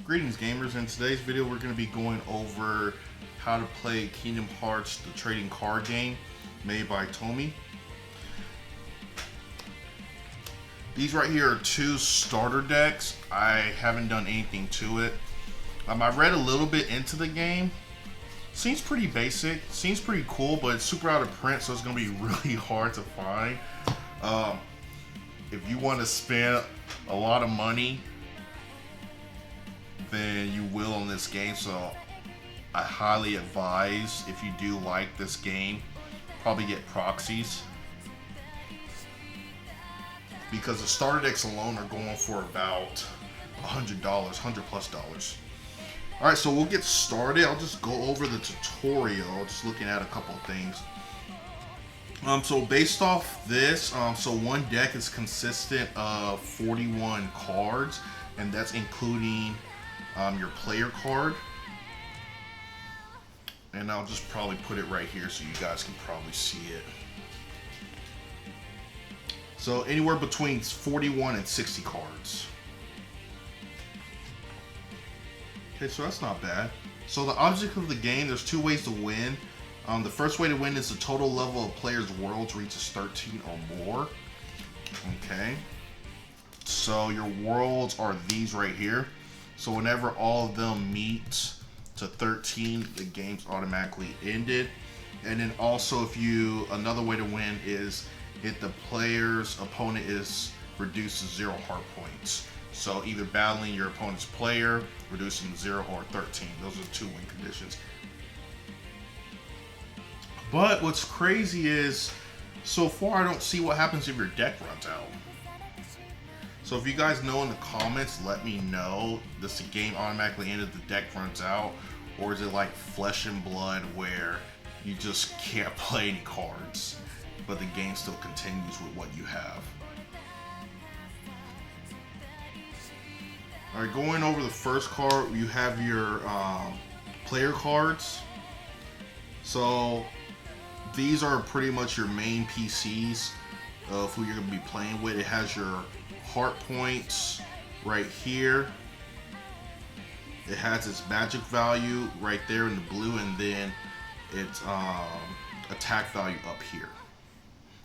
Greetings gamers, in today's video we're going to be going over how to play Kingdom Hearts, the trading card game made by Tomy. These right here are two starter decks. I haven't done anything to it. I read a little bit into the game. Seems pretty basic, seems pretty cool, but it's super out of print, so it's going to be really hard to find. If you want to spend a lot of money, then you will in this game, so I highly advise, if you do like this game, probably get proxies, because the starter decks alone are going for about $100, $100+. Alright, so we'll get started. I'll just go over the tutorial, just looking at a couple of things. So based off this, so one deck is consistent of 41 cards, and that's including your player card. And I'll just probably put it right here so you guys can probably see it. So anywhere between 41 and 60 cards. Okay, so that's not bad. So the object of the game, there's two ways to win. The first way to win is the total level of players' worlds reaches 13 or more. Okay. So your worlds are these right here. So whenever all of them meet to 13, the game's automatically ended. And then also, if you, another way to win is if the player's opponent is reduced to 0 heart points. So either battling your opponent's player, reducing to 0 or 13. Those are the two win conditions. But what's crazy is, so far I don't see what happens if your deck runs out. So if you guys know in the comments, let me know. Does the game automatically end if the deck runs out? Or is it like Flesh and Blood where you just can't play any cards, but the game still continues with what you have? Alright, going over the first card, you have your player cards. So these are pretty much your main PCs of who you're going to be playing with. It has your heart points right here. It has its magic value right there in the blue, and then its attack value up here.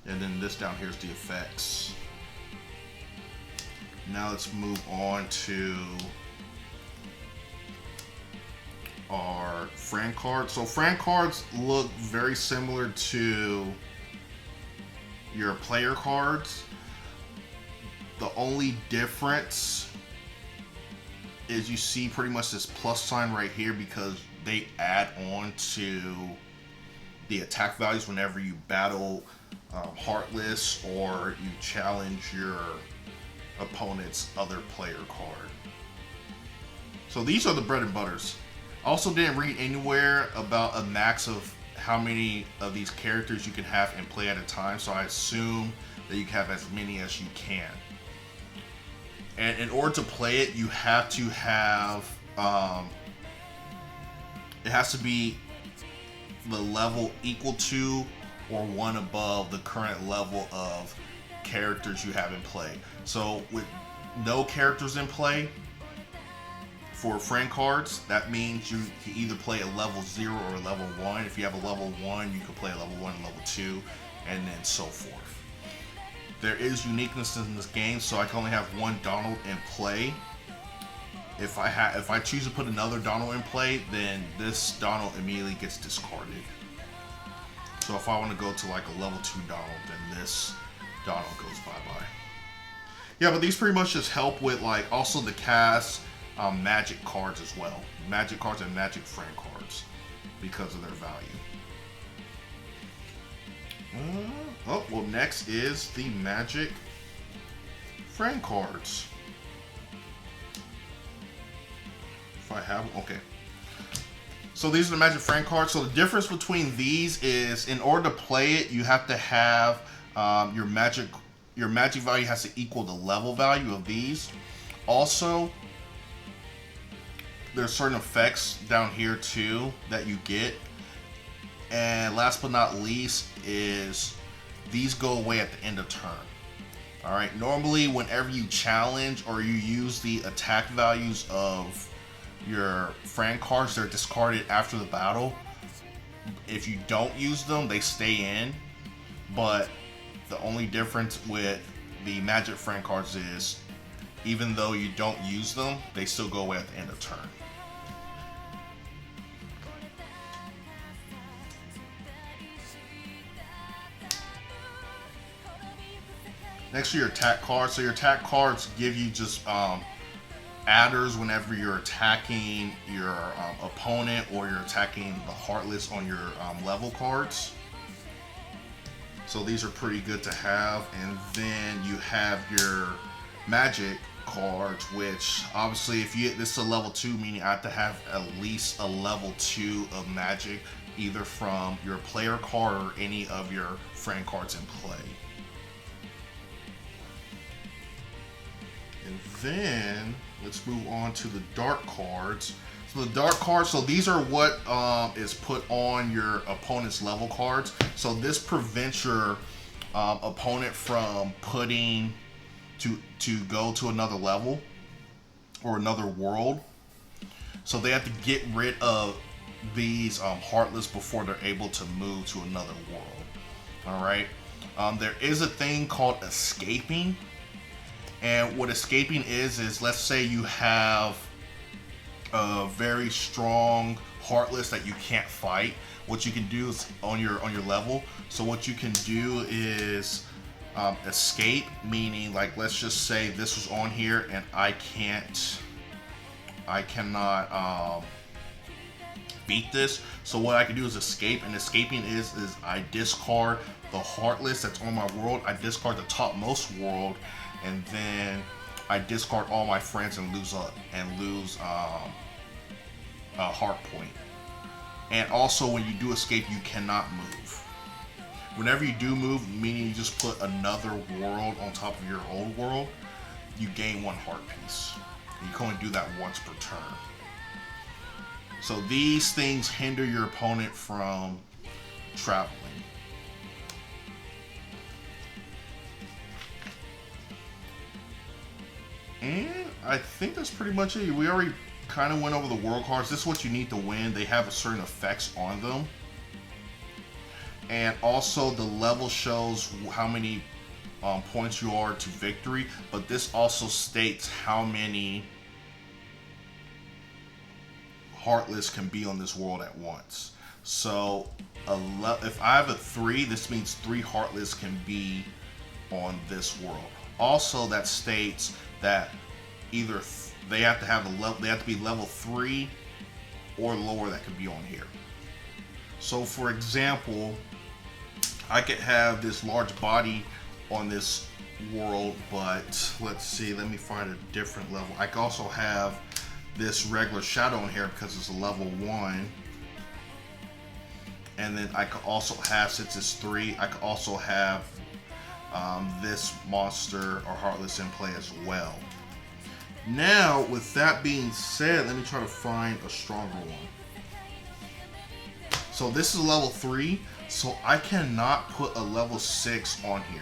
And then this down here is the effects. Now let's move on to our friend cards. So friend cards look very similar to your player cards. The only difference is you see pretty much this plus sign right here because they add on to the attack values whenever you battle Heartless or you challenge your opponent's other player card. So these are the bread and butters. I also didn't read anywhere about a max of how many of these characters you can have in play at a time, so I assume that you can have as many as you can. And in order to play it, you have to have, it has to be the level equal to or one above the current level of characters you have in play. So with no characters in play for friend cards, that means you can either play a level 0 or a level 1. If you have a level 1, you can play a level 1 and level 2, and then so forth. There is uniqueness in this game, so I can only have one Donald in play. If I choose to put another Donald in play, then this Donald immediately gets discarded. So if I want to go to like a level 2 Donald, then this Donald goes bye-bye. Yeah, but these pretty much just help with like also the cast magic cards as well. Magic cards and magic friend cards because of their value. Oh, well, next is the magic friend cards. If I have, okay. So these are the magic friend cards. So the difference between these is, in order to play it, you have to have your magic value has to equal the level value of these. Also, there's certain effects down here too that you get. And last but not least is these go away at the end of turn. Alright, normally whenever you challenge or you use the attack values of your friend cards, they're discarded after the battle. If you don't use them, they stay in. But the only difference with the Magic friend cards is, even though you don't use them, they still go away at the end of turn. Next are your attack cards. So your attack cards give you just adders whenever you're attacking your opponent or you're attacking the Heartless on your level cards. So these are pretty good to have. And then you have your Magic cards, which obviously if you this is a level 2, meaning I have to have at least a level 2 of Magic, either from your player card or any of your friend cards in play. And then let's move on to the dark cards. So the dark cards, so these are what is put on your opponent's level cards. So this prevents your opponent from putting to go to another level or another world. So they have to get rid of these Heartless before they're able to move to another world. All right. There is a thing called escaping. And what escaping is let's say you have a very strong Heartless that you can't fight. What you can do is on your level. So what you can do is escape, meaning like let's just say this was on here and I cannot beat this. So what I can do is escape, and escaping is I discard the Heartless that's on my world. I discard the topmost world, and then I discard all my friends and lose a heart point. And also when you do escape, you cannot move. Whenever you do move, meaning you just put another world on top of your old world, you gain 1 heart piece. And you can only do that once per turn. So these things hinder your opponent from traveling. And I think that's pretty much it. We already kind of went over the world cards. This is what you need to win. They have a certain effects on them. And also the level shows how many points you are to victory. But this also states how many Heartless can be on this world at once. So if I have a 3, this means 3 Heartless can be on this world. Also, that states that either they have to have they have to be level 3 or lower that can be on here. So for example, I could have this large body on this world, but let's see, let me find a different level. I can also have this regular shadow in here because it's a level 1. And then I could also have, since it's 3, I could also have this monster or Heartless in play as well. Now, with that being said, let me try to find a stronger one. So this is level 3, so I cannot put a level 6 on here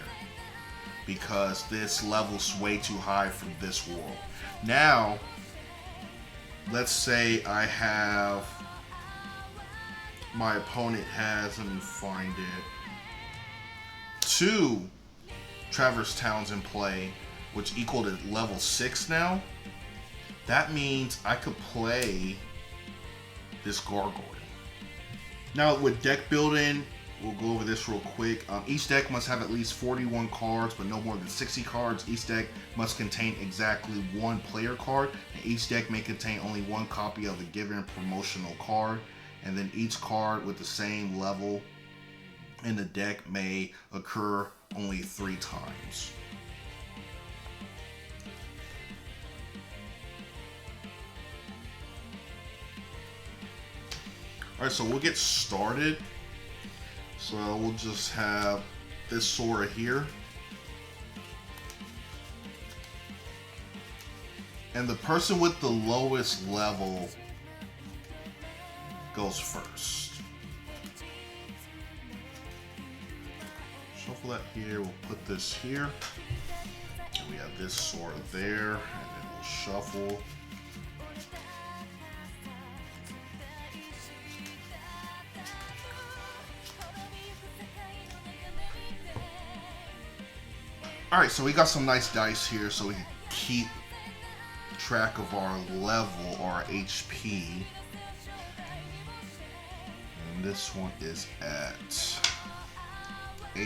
because this level's way too high for this world. Now, let's say I have, my opponent has, let me find it, 2 Traverse Towns in play, which equal to level 6 now. That means I could play this Gargoyle. Now with deck building, we'll go over this real quick. Each deck must have at least 41 cards, but no more than 60 cards. Each deck must contain exactly 1 player card, and each deck may contain only 1 copy of a given promotional card. And then each card with the same level in the deck may occur only 3 times. Alright, so we'll get started. So we'll just have this Sora here. And the person with the lowest level goes first. Shuffle that here, we'll put this here. And we have this Sora there, and then we'll shuffle. Alright, so we got some nice dice here so we can keep track of our level, our HP. And this one is at 8.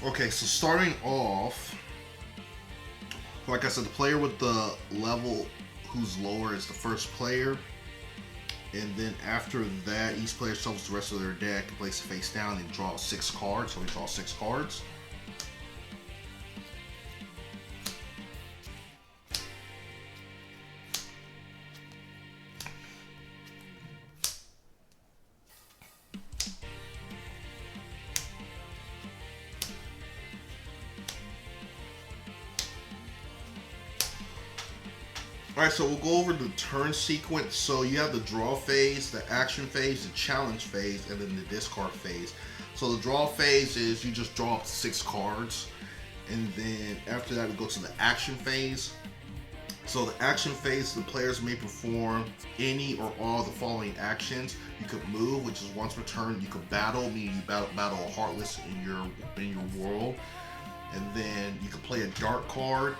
Okay, so starting off, like I said, the player with the level who's lower is the first player. And then after that, each player shuffles the rest of their deck, places it face down, and draw 6 cards. So we draw 6 cards. Alright, so we'll go over the turn sequence. So you have the draw phase, the action phase, the challenge phase, and then the discard phase. So the draw phase is you just draw up 6 cards. And then after that we go to the action phase. So the action phase, the players may perform any or all of the following actions. You could move, which is once per turn. You could battle, meaning you battle a Heartless in your world. And then you could play a dark card.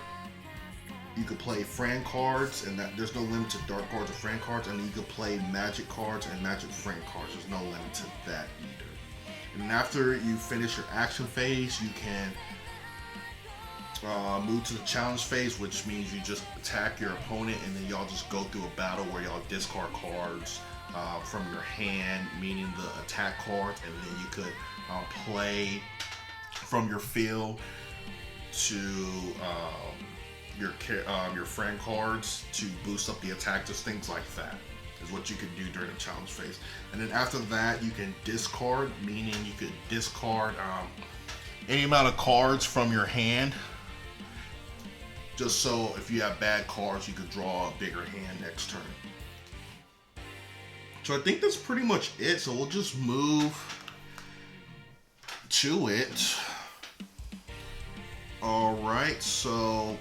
You could play friend cards, and that there's no limit to dark cards or friend cards. And then you could play magic cards and magic friend cards. There's no limit to that either. And after you finish your action phase, you can move to the challenge phase, which means you just attack your opponent, and then y'all just go through a battle where y'all discard cards from your hand, meaning the attack cards, and then you could play from your field to your friend cards to boost up the attack. Just things like that is what you could do during the challenge phase. And then after that, you can discard, meaning you could discard any amount of cards from your hand, just so if you have bad cards, you could draw a bigger hand next turn. So I think that's pretty much it. So we'll just move to it. Alright, so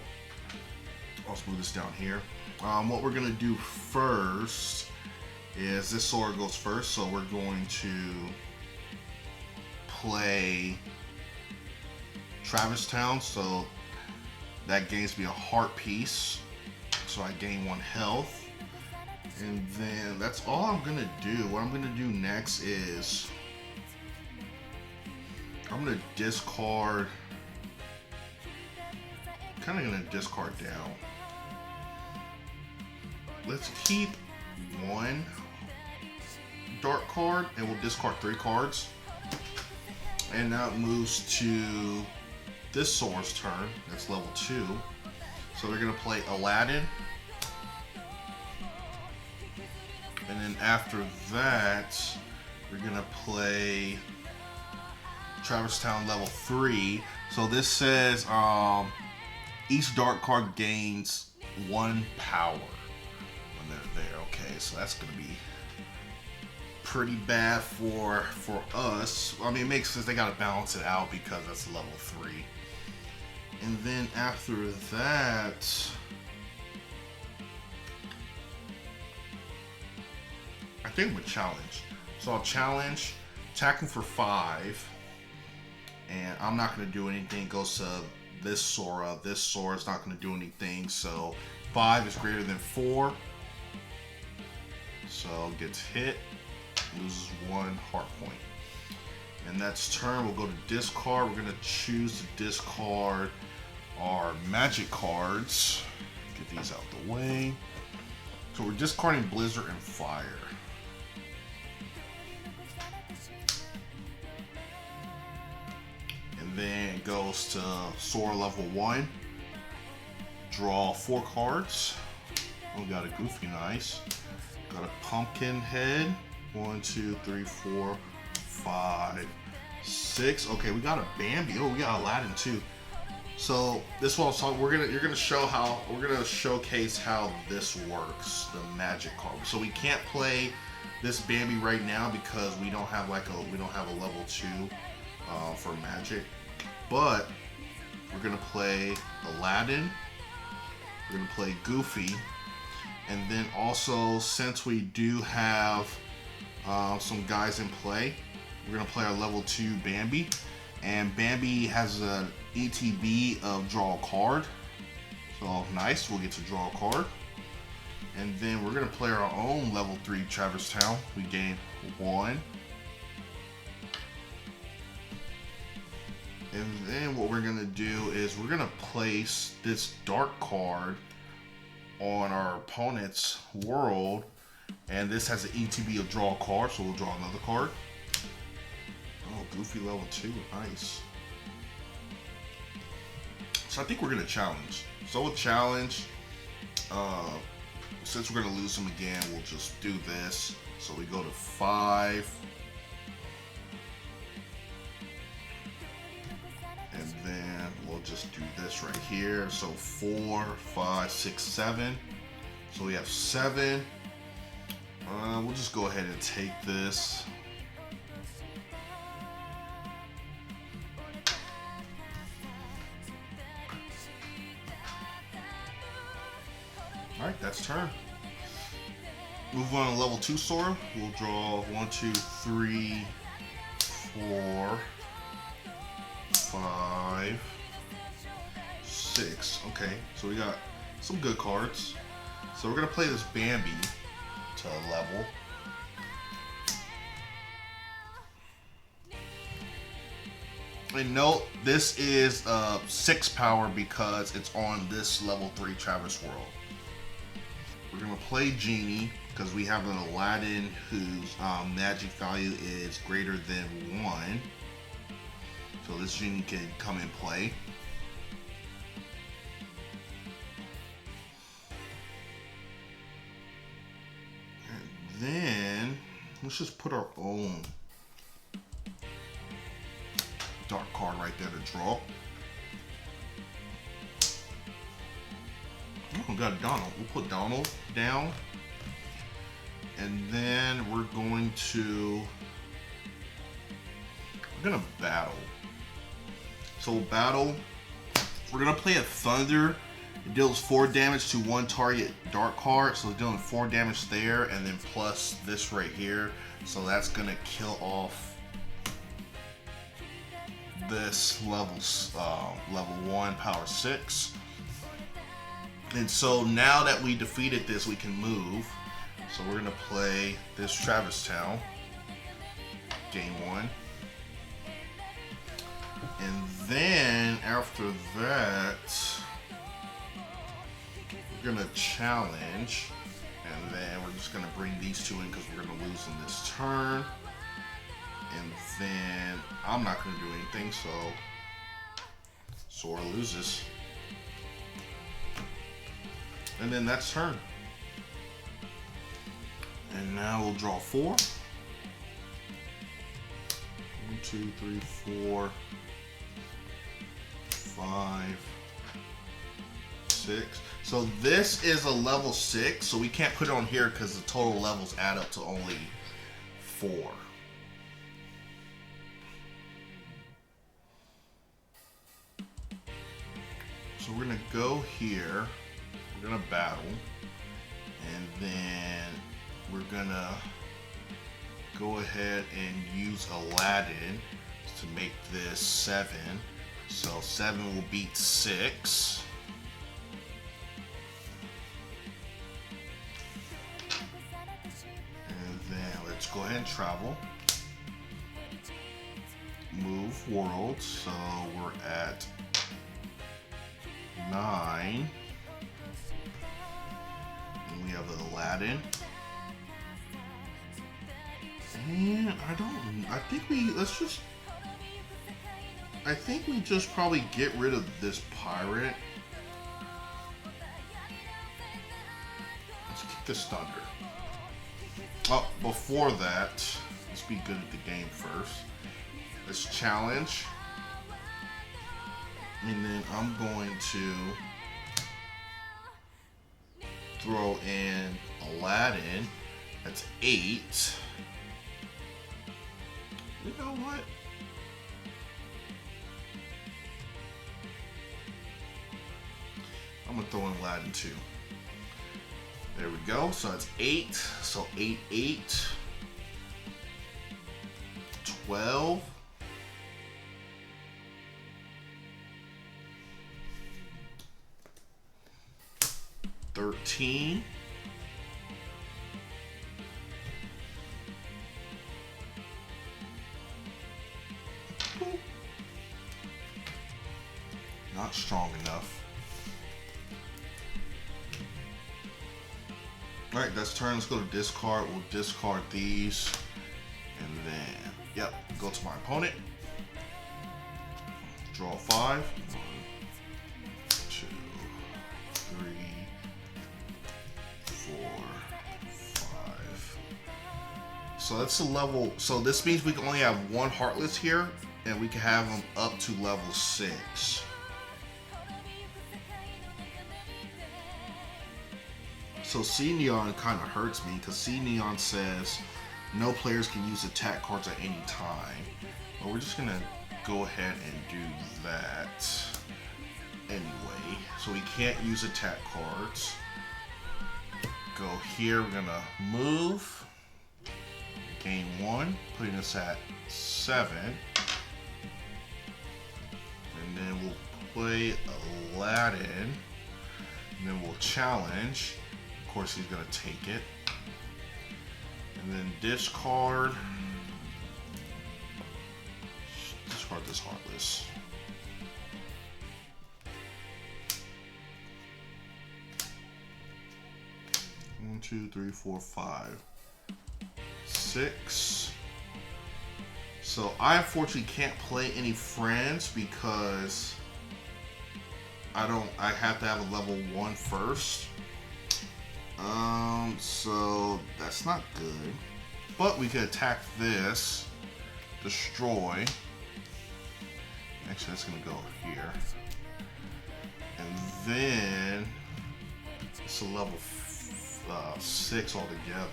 let's move this down here. What we're gonna do first is this sword goes first, so we're going to play Travis Town. So that gains me a heart piece, so I gain 1 health. And then that's all I'm gonna do. What I'm gonna do next is I'm gonna discard, kind of gonna discard down. Let's keep 1 dark card, and we'll discard 3 cards. And now it moves to this sword's turn. That's level 2. So they're gonna play Aladdin. And then after that, we're gonna play Traverse Town level 3. So this says each dark card gains 1 power when they're there. Okay, so that's gonna be pretty bad for us. I mean, it makes sense. They gotta balance it out because that's level 3. And then after that, I think we'll challenge. So I'll challenge, attacking for 5, and I'm not going to do anything. It goes to this Sora. This Sora's not going to do anything. So 5 is greater than 4. So gets hit, loses 1 heart point. And that's turn. We'll go to discard. We're going to choose to discard our magic cards. Get these out the way. So we're discarding Blizzard and Fire. And then it goes to Sora level 1. Draw 4 cards. We got a Goofy Nice. Got a Pumpkin Head. 1, 2, 3, 4, 5, 6. Okay, we got a Bambi. Oh, we got Aladdin too. So this one, you're gonna showcase how this works, the magic card. So we can't play this Bambi right now because we don't have a level 2 for magic. But we're gonna play Aladdin. We're gonna play Goofy, And then also, since we do have some guys in play, we're gonna play our level 2 Bambi. And Bambi has an ETB of draw a card. So nice, we'll get to draw a card. And then we're gonna play our own level 3 Traverse Town. We gain 1. And then what we're gonna do is we're gonna place this dark card on our opponent's world, and this has an ETB of draw a card, so we'll draw another card. Oh, Goofy level 2, nice. So I think we're gonna challenge. So we'll challenge. Since we're gonna lose him again, we'll just do this. So we go to 5. And then we'll just do this right here. So 4, 5, 6, 7. So we have 7. We'll just go ahead and take this. Alright, that's turn. Move on to level 2 Sora. We'll draw 1, 2, 3, 4, 5, 6. Okay, so we got some good cards. So we're gonna play this Bambi to level. And note, this is 6 power because it's on this level 3 Traverse World. We're gonna play Genie because we have an Aladdin whose magic value is greater than 1. So this Genie can come and play. And then let's just put our own dark card right there to draw. Oh, we got Donald. We'll put Donald down. And then we're going to battle. So we'll battle. We're gonna play a Thunder. It deals 4 damage to 1 target dark card. So it's dealing 4 damage there, and then plus this right here. So that's gonna kill off this level 1 power 6. And so now that we defeated this, we can move. So we're gonna play this Traverse Town, game 1. And then after that, we're gonna challenge. And then we're just gonna bring these 2 in because we're gonna lose on this turn. And then I'm not gonna do anything, so Sora loses. And then that's turn. And now we'll draw 4. 1, 2, 3, 4, 5, 6. So this is a level 6, so we can't put it on here because the total levels add up to only 4. So we're gonna go here. We're gonna battle, and then we're gonna go ahead and use Aladdin to make this 7. So 7 will beat 6. And then let's go ahead and travel. Move world, so we're at 9. We have the Aladdin. And I think we just probably get rid of this pirate. Let's kick this Thunder. Oh, before that, let's be good at the game first. Let's challenge. And then I'm going to throw in Aladdin. That's 8. You know what? I'm gonna throw in Aladdin too. There we go. So it's 8. So 8, 8. 12. 13. 13. Not strong enough. Alright, that's turn. Let's go to discard. We'll discard these. And then, yep, go to my opponent. Draw 5. 1, 2, 3, 4, 5. So that's the level. So this means we can only have one Heartless here, and we can have them up to level 6. So C Neon kind of hurts me because C Neon says no players can use attack cards at any time. But we're just gonna go ahead and do that anyway. So we can't use attack cards. Go here, we're gonna move. Gain 1, putting us at 7. And then we'll play Aladdin. And then we'll challenge. Of course, he's going to take it. And then discard. Discard this Heartless. One, 2, 3, 4, 5, 6. So I unfortunately can't play any friends because I have to have a level 1 first. So that's not good. But we could attack this, destroy. Actually, that's gonna go here. And then it's a level 6 altogether.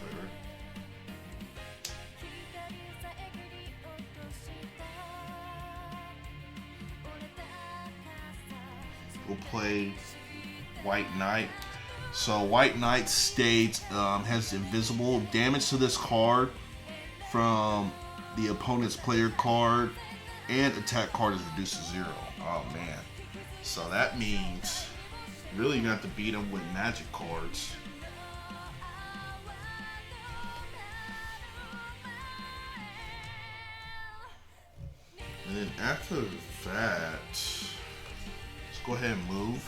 We'll play White Knight. So White Knight states has invisible damage to this card from the opponent's player card, and attack card is reduced to 0. Oh man. So that means really you have to beat him with magic cards. And then after that, let's go ahead and move.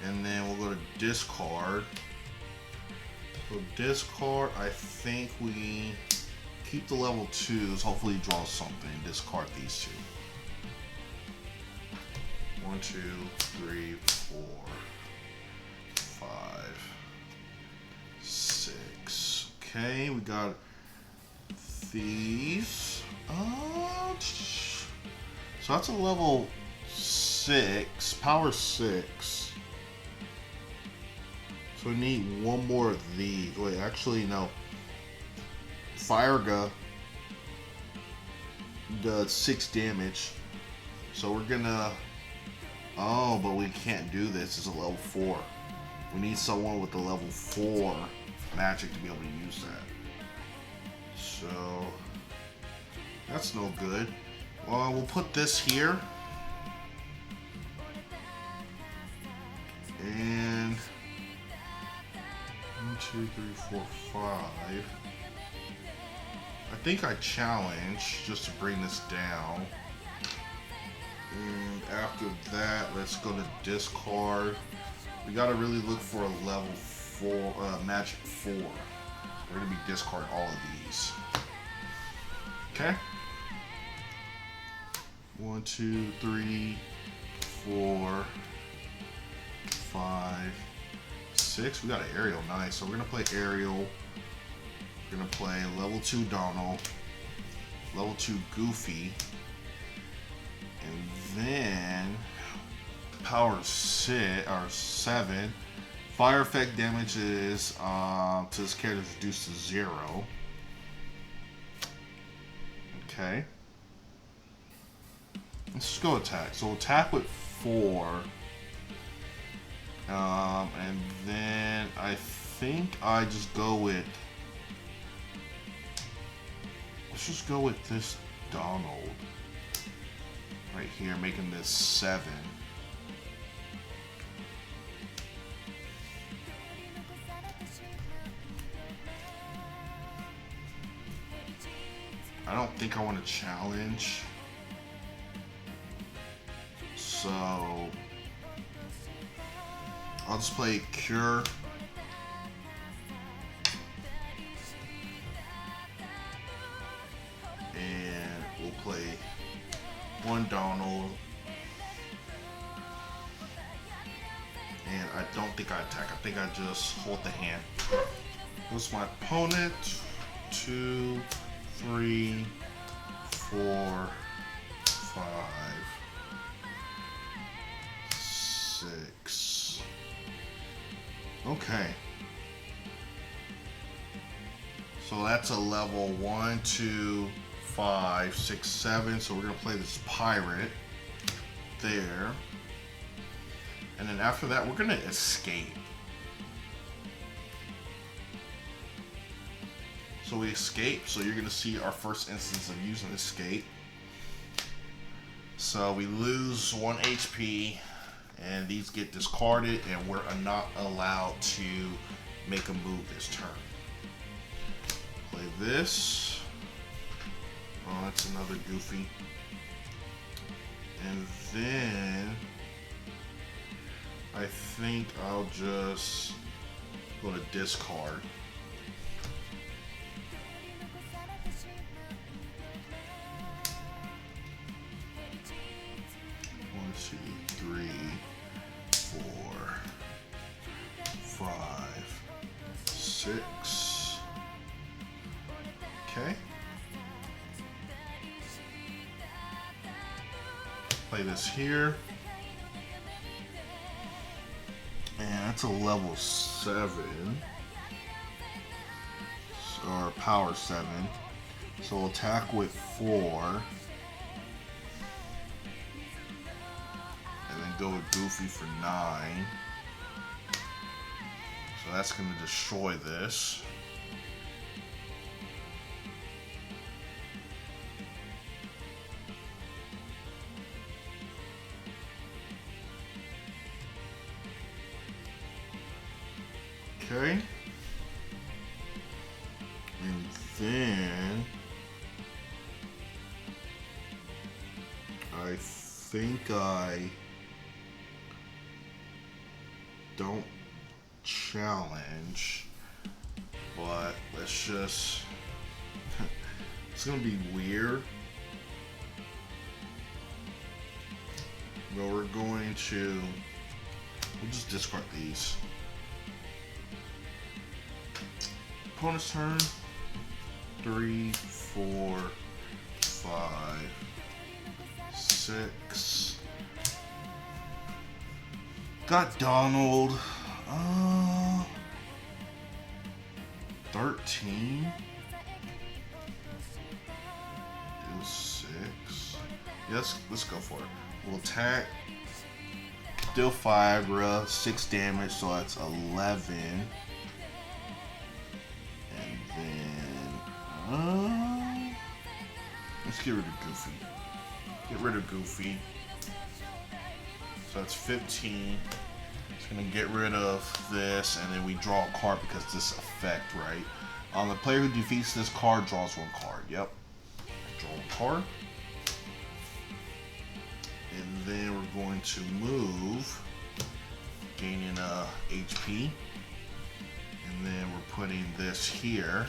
And then we'll go to discard. So discard, I think we keep the level 2s, hopefully draw something. Discard these 2. 1, 2, 3, 4, 5, 6. Okay, we got these. So that's a level 6, power 6. So we need one more of these. Wait, actually, no. Fireguh does 6 damage. So we're gonna... Oh, but we can't do this. It's a level 4. We need someone with a level 4 magic to be able to use that. So... that's no good. Well, we'll put this here. And... 1, 2, 3, 4, 5. I think I challenge just to bring this down. And after that, let's go to discard. We gotta really look for a level 4, magic 4. We're gonna be discard all of these. Okay. 1, 2, 3, 4, 5, 6. We got an Ariel, nice. So we're gonna play Ariel. We're gonna play level 2 Donald, level 2 Goofy, and then power 6 or 7. Fire effect damage is to this character is reduced to 0. Okay. Let's just go attack. So attack with 4. And then I think I just go with. Let's just go with this Donald right here, making this 7. I don't think I want to challenge. So I'll just play Cure. And we'll play one Donald. And I don't think I attack. I think I just hold the hand. What's my opponent? 2, 3, 4, 5, 6. Okay. So that's a level 1, 2, 5, 6, 7. So we're gonna play this pirate there. And then after that, we're gonna escape. So we escape, so you're gonna see our first instance of using escape. So we lose 1 HP, and these get discarded, and we're not allowed to make a move this turn. Play this. Oh, that's another Goofy. And then I think I'll just go to discard. 1, 2, 3, 4, 5, 6. Okay. Play this here. And that's a level 7. Or power 7. So we'll attack with 4. And then go with Goofy for 9. So that's going to destroy this. Okay. And then I think I don't challenge, but let's just it's gonna be weird. But we're going to we'll just discard these. Opponent's turn. 3, 4, 5, 6. Got Donald. 13. Do 6. Yes, let's go for it. We'll attack. Deal 5, 6 damage, so that's 11. Let's get rid of Goofy. Get rid of Goofy. So that's 15. It's gonna get rid of this, and then we draw a card because this effect, right? The player who defeats this card draws 1 card. Yep. Draw 1 card. And then we're going to move, gaining HP. And then we're putting this here.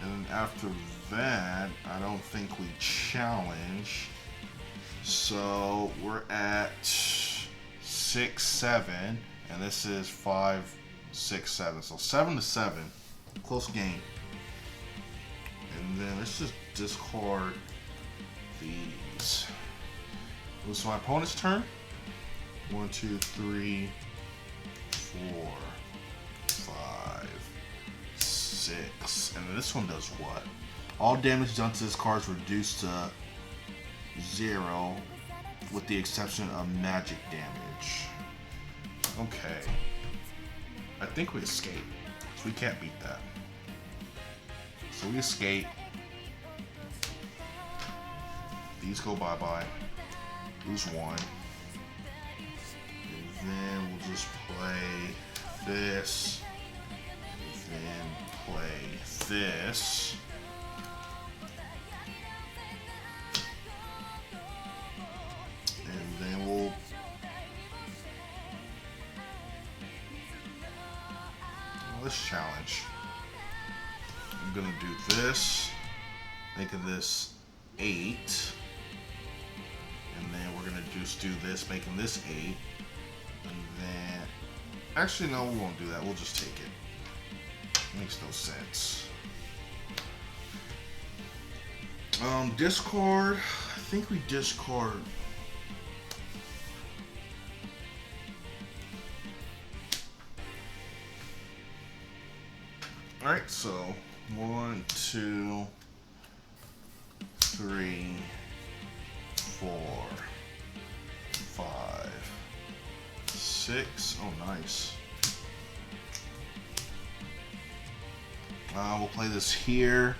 And after that, I don't think we challenge. So we're at 6, 7, and this is 5, 6, 7. So 7 to 7, close game. And then let's just discard these. This is my opponent's turn. 1, 2, 3, 4, 5, 6. And then this one does what? All damage done to this card is reduced to 0 with the exception of magic damage. Okay. I think we escape, so we can't beat that. So we escape. These go bye-bye. Lose one. And then we'll just play this. And then play this. And then we'll let's challenge. I'm gonna do this, making this 8, and then we're gonna just do this, making this 8, and then actually no, we won't do that. We'll just take it. Makes no sense. Discard. I think we discard. Alright, so 1, 2, 3, 4, 5, 6. Oh, nice. We'll play this here.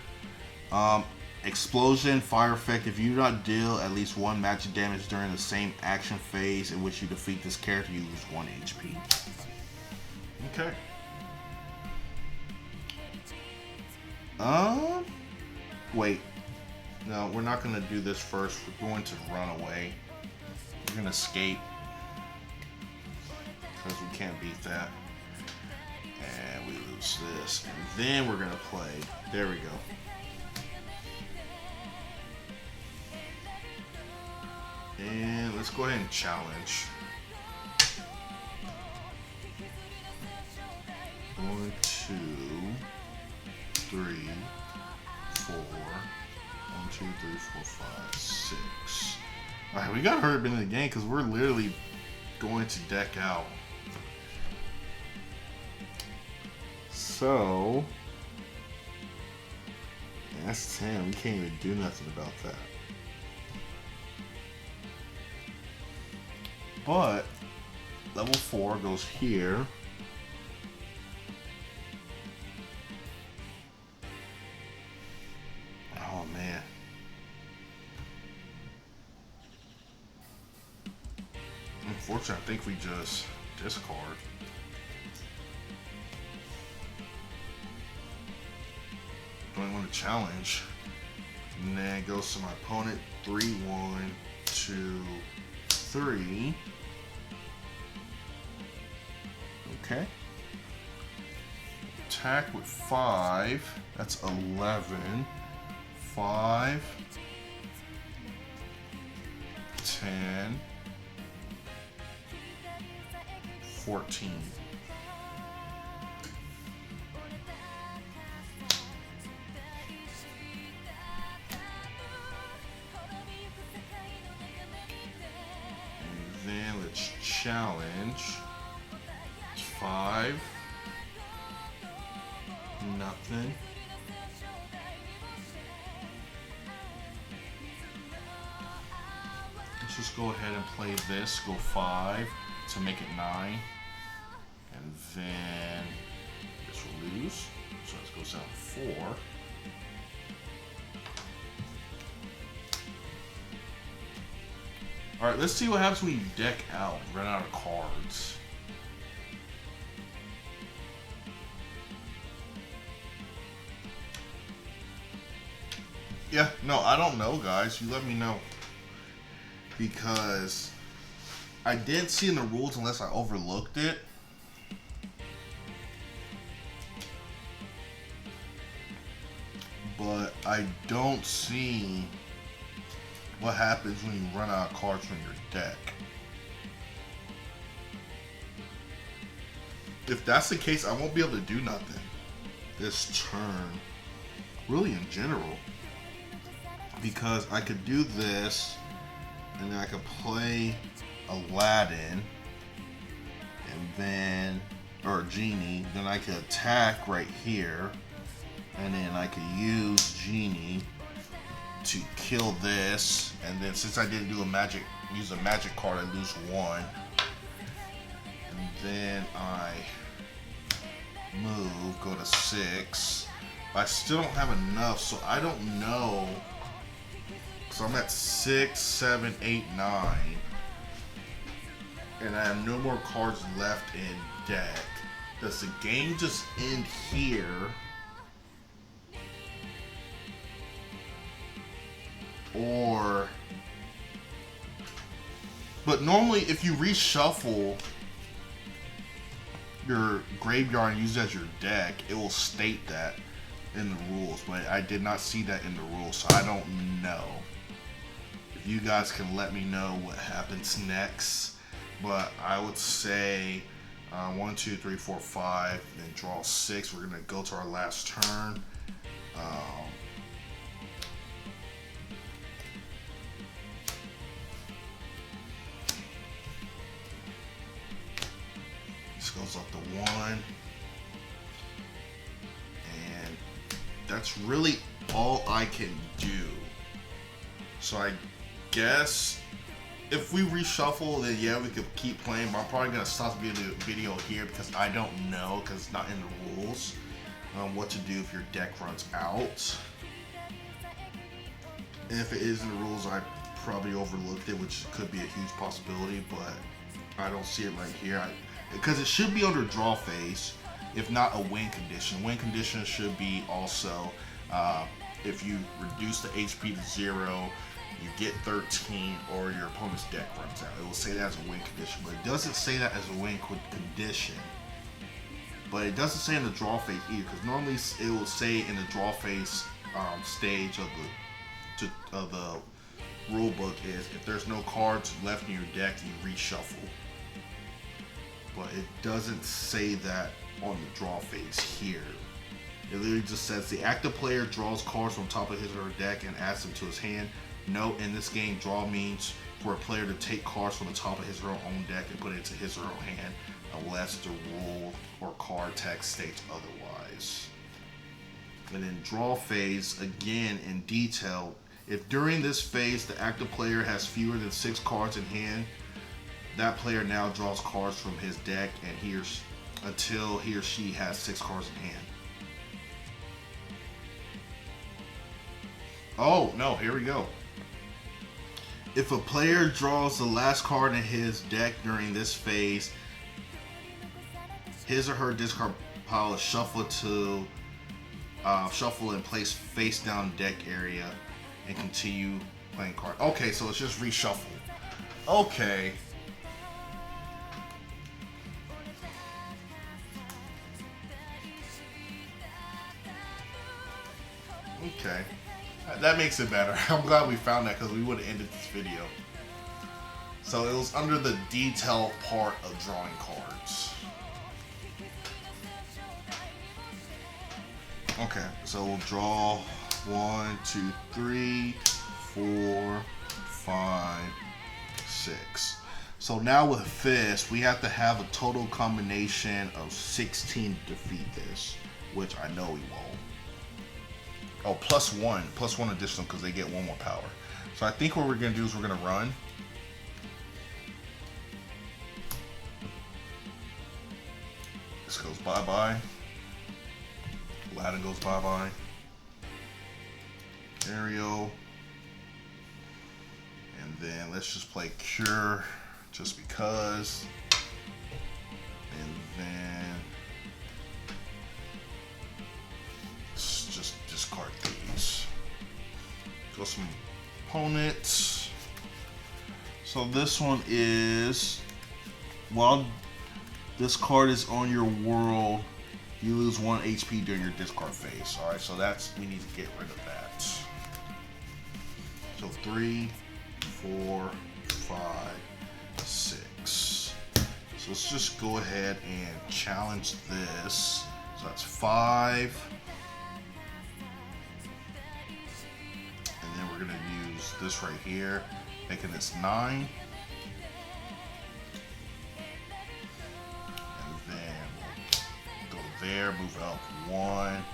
Explosion, fire effect. If you do not deal at least 1 magic damage during the same action phase in which you defeat this character, you lose 1 HP. Okay. Wait. No, we're not going to do this first. We're going to run away. We're going to escape. Because we can't beat that. And we lose this. And then we're going to play. There we go. And let's go ahead and challenge. 1, 2, 3, 4. 1, 2, 3, 4, 5, 6. Alright, we gotta hurry up in the game because we're literally going to deck out. So that's 10. We can't even do nothing about that. But level 4 goes here. Oh man. Unfortunately, I think we just discard. Don't want to challenge. And then it goes to my opponent. 3, 1, 2, 3. Okay. Attack with 5. That's 11. 5. 10. 14. And then let's challenge. 5. Nothing. Let's just go ahead and play this. Go 5 to make it 9. And then I guess we'll lose. So let's go down 4. Alright, let's see what happens when you deck out, run out of cards. Yeah, no, I don't know, guys. You let me know. Because I didn't see in the rules unless I overlooked it. But I don't see what happens when you run out of cards from your deck. If that's the case, I won't be able to do nothing this turn. Really, in general. Because I could do this, and then I could play Aladdin, and then, or Genie, then I could attack right here, and then I could use Genie, to kill this, and then since I didn't use a magic card, I lose 1. And then I move, go to 6. But I still don't have enough, so I don't know. So I'm at 6, 7, 8, 9. And I have no more cards left in deck. Does the game just end here? Or... But normally if you reshuffle your graveyard and use it as your deck, it will state that in the rules. But I did not see that in the rules, so I don't know. If you guys can let me know what happens next. But I would say 1, 2, 3, 4, 5, then draw 6. We're gonna go to our last turn. This goes up to 1, and that's really all I can do. So I guess if we reshuffle, then yeah, we could keep playing, but I'm probably going to stop the video here because I don't know, because it's not in the rules, what to do if your deck runs out. And if it is in the rules, I probably overlooked it, which could be a huge possibility, but I don't see it right here. Because it should be under draw phase, if not a win condition. Win condition should be also, if you reduce the HP to 0, you get 13, or your opponent's deck runs out. It will say that as a win condition, but it doesn't say that as a win condition. But it doesn't say in the draw phase either, because normally it will say in the draw phase stage of the rule book is if there's no cards left in your deck, you reshuffle. But it doesn't say that on the draw phase here. It literally just says the active player draws cards from top of his or her deck and adds them to his hand. Note, in this game, draw means for a player to take cards from the top of his or her own deck and put it into his or her hand, unless the rule or card text states otherwise. And then draw phase, again in detail, if during this phase the active player has fewer than 6 cards in hand, that player now draws cards from his deck and until he or she has 6 cards in hand. Oh, no, here we go. If a player draws the last card in his deck during this phase, his or her discard pile is shuffled and place face down deck area and continue playing card. Okay, so it's just reshuffle. Okay. Okay. That makes it better. I'm glad we found that because we would have ended this video. So it was under the detail part of drawing cards. Okay, so we'll draw 1, 2, 3, 4, 5, 6. So now with this, we have to have a total combination of 16 to defeat this, which I know we won't. Oh, plus one additional because they get 1 more power. So I think what we're going to do is we're going to run. This goes bye-bye. Aladdin goes bye-bye. Ariel. And then let's just play Cure just because. And then just discard these. Go some opponents. So this one is, while this card is on your world, you lose 1 HP during your discard phase. Alright, so we need to get rid of that. So 3, 4, 5, 6. So let's just go ahead and challenge this. So that's 5. And then we're going to use this right here, making this 9. And then we'll go there, move up 1.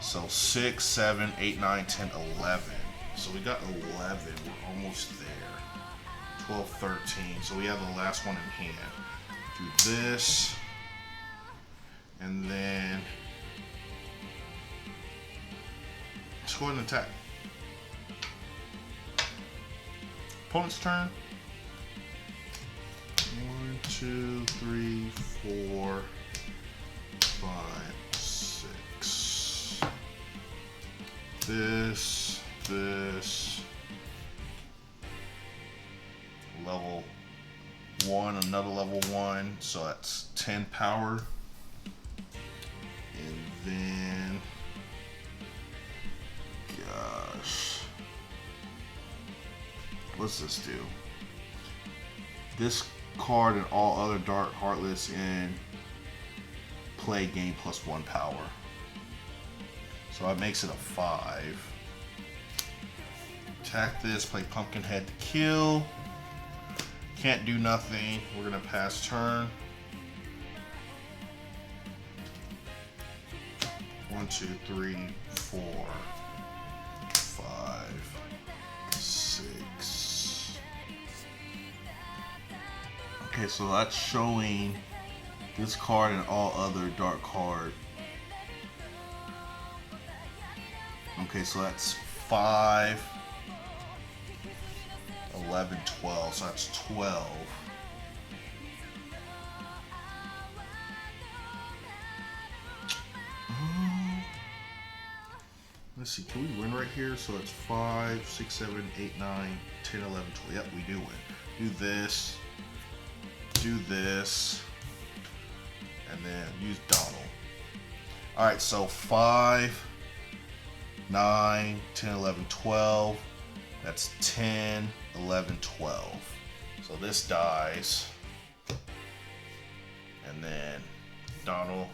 So 6, 7, 8, 9, 10, 11. So we got 11. We're almost there. 12, 13. So we have the last one in hand. Do this. And then let's go ahead and attack. Opponent's turn. 1, 2, 3, 4, 5, 6. This. Level 1, another level 1, so that's 10 power. And then, gosh, what's this do? This card and all other Dark Heartless in play gain +1 power. So that makes it a 5. Attack this, play Pumpkinhead to kill. Can't do nothing. We're gonna pass turn. 1, 2, 3, 4, 5, 6. Okay, so that's showing this card and all other dark card. Okay, so that's 5, 11, 12. So that's 12. Let's see, can we win right here? So it's 5, 6, 7, 8, 9, 10, 11, 12. Yep, we do win. Do this. Do this. And then use Donald. Alright, so 5, 9, 10, 11, 12. That's 10, 11, 12. So this dies. And then Donald.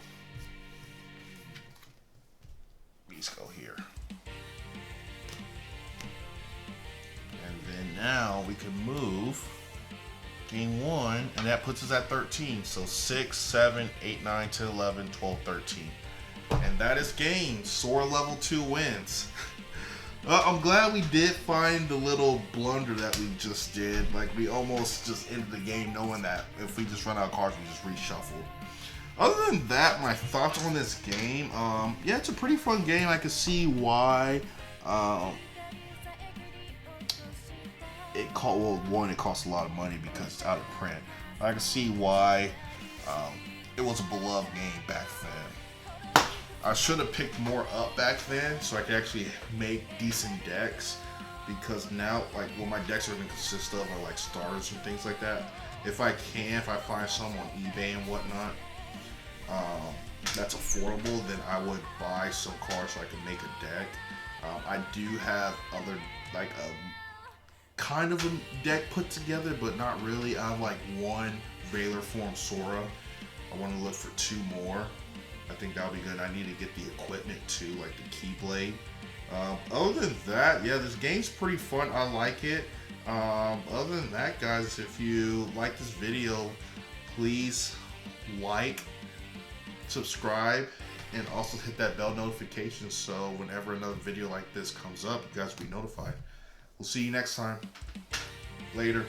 These go here. And then now we can move. Gain 1, and that puts us at 13. So 6, 7, 8, 9, 10, 11, 12, 13. And that is game. Sora level 2 wins. I'm glad we did find the little blunder that we just did. Like, we almost just ended the game knowing that if we just run out of cards, we just reshuffle. Other than that, my thoughts on this game, yeah, it's a pretty fun game. I can see why it costs a lot of money because it's out of print. I can see why it was a beloved game back then. I should have picked more up back then so I could actually make decent decks, because now, like, what my decks are going to consist of are like starters and things like that. If I find some on eBay and whatnot, that's affordable, then I would buy some cards so I can make a deck. I do have other, like, kind of a deck put together, but not really. I have like one Valor Form Sora. I want to look for 2 more. I think that'll be good. I need to get the equipment too, like the Keyblade. Other than that, yeah, this game's pretty fun. I like it. Other than that, guys, if you like this video, please like, subscribe, and also hit that bell notification so whenever another video like this comes up, you guys will be notified. We'll see you next time. Later.